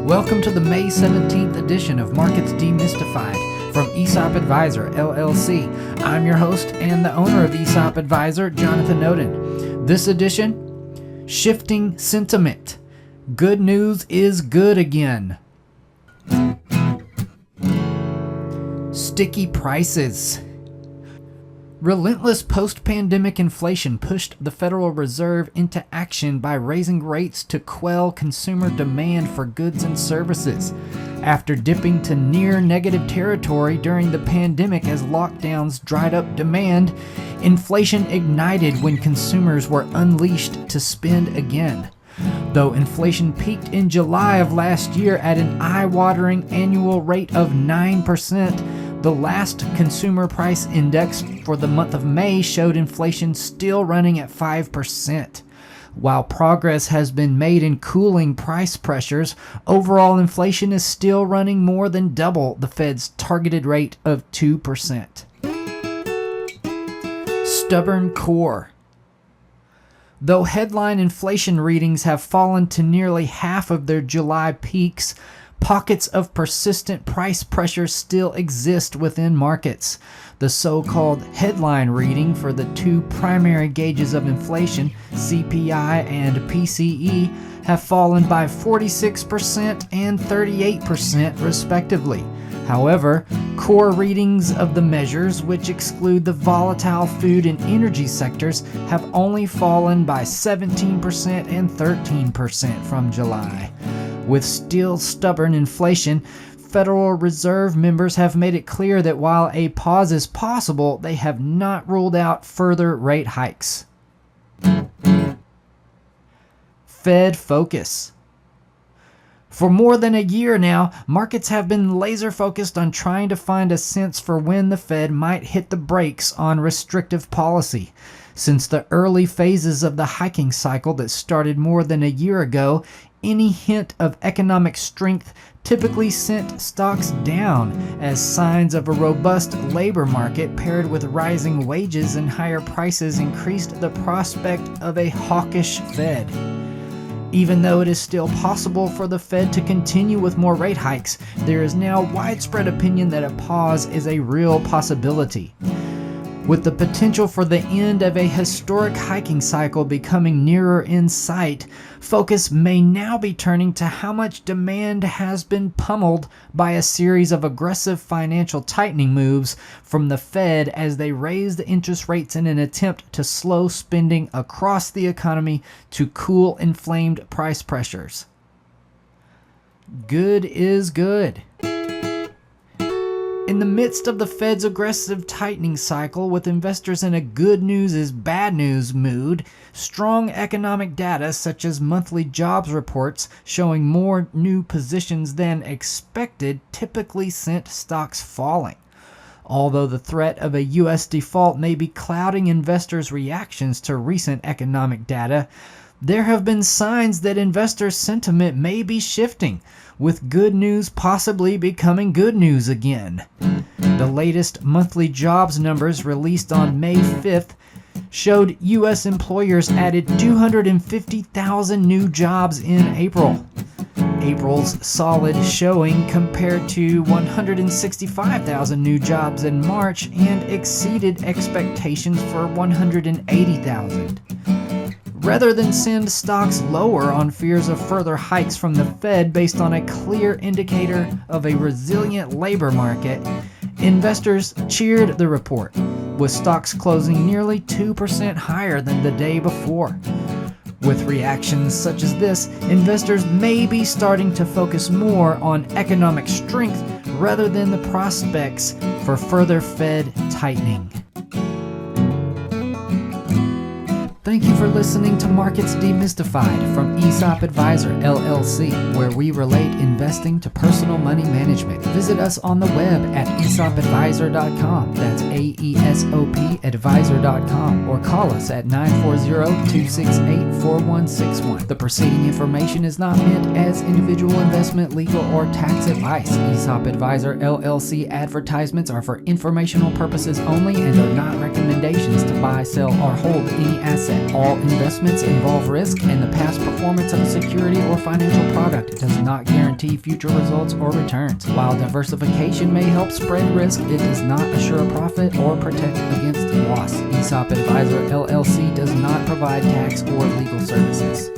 Welcome to the May 17th edition of Markets Demystified from ESOP Advisor, LLC. I'm your host and the owner of ESOP Advisor, Jonathan Noden. This edition, Shifting Sentiment. Good news is good again. Sticky prices. Relentless post-pandemic inflation pushed the Federal Reserve into action by raising rates to quell consumer demand for goods and services. After dipping to near negative territory during the pandemic as lockdowns dried up demand, inflation ignited when consumers were unleashed to spend again. Though inflation peaked in July of last year at an eye-watering annual rate of 9%, the last consumer price index for the month of May showed inflation still running at 5%. While progress has been made in cooling price pressures, overall inflation is still running more than double the Fed's targeted rate of 2%. Stubborn core. Though headline inflation readings have fallen to nearly half of their July peaks, pockets of persistent price pressure still exist within markets. The so-called headline reading for the two primary gauges of inflation, CPI and PCE, have fallen by 46% and 38% respectively. However, core readings of the measures, which exclude the volatile food and energy sectors, have only fallen by 17% and 13% from July. With still stubborn inflation, Federal Reserve members have made it clear that while a pause is possible, they have not ruled out further rate hikes. Fed focus. For more than a year now, markets have been laser focused on trying to find a sense for when the Fed might hit the brakes on restrictive policy. Since the early phases of the hiking cycle that started more than a year ago, any hint of economic strength typically sent stocks down as signs of a robust labor market paired with rising wages and higher prices increased the prospect of a hawkish Fed. Even though it is still possible for the Fed to continue with more rate hikes, there is now widespread opinion that a pause is a real possibility. With the potential for the end of a historic hiking cycle becoming nearer in sight, focus may now be turning to how much demand has been pummeled by a series of aggressive financial tightening moves from the Fed as they raised interest rates in an attempt to slow spending across the economy to cool inflamed price pressures. Good is good. In the midst of the Fed's aggressive tightening cycle, with investors in a good news is bad news mood, strong economic data such as monthly jobs reports showing more new positions than expected typically sent stocks falling. Although the threat of a U.S. default may be clouding investors' reactions to recent economic data, there have been signs that investor sentiment may be shifting, with good news possibly becoming good news again. The latest monthly jobs numbers released on May 5th showed U.S. employers added 250,000 new jobs in April. April's solid showing compared to 165,000 new jobs in March and exceeded expectations for 180,000. Rather than send stocks lower on fears of further hikes from the Fed based on a clear indicator of a resilient labor market, investors cheered the report, with stocks closing nearly 2% higher than the day before. With reactions such as this, investors may be starting to focus more on economic strength rather than the prospects for further Fed tightening. Thank you for listening to Markets Demystified from ESOP Advisor, LLC, where we relate investing to personal money management. Visit us on the web at esopadvisor.com. That's AESOP advisor.com, or call us at 940-268-4161. The preceding information is not meant as individual investment, legal, or tax advice. ESOP Advisor, LLC advertisements are for informational purposes only and are not recommendations to buy, sell, or hold any asset. All investments involve risk, and the past performance of a security or financial product does not guarantee future results or returns. While diversification may help spread risk, it does not assure a profit or protect against loss. ESOP Advisor LLC does not provide tax or legal services.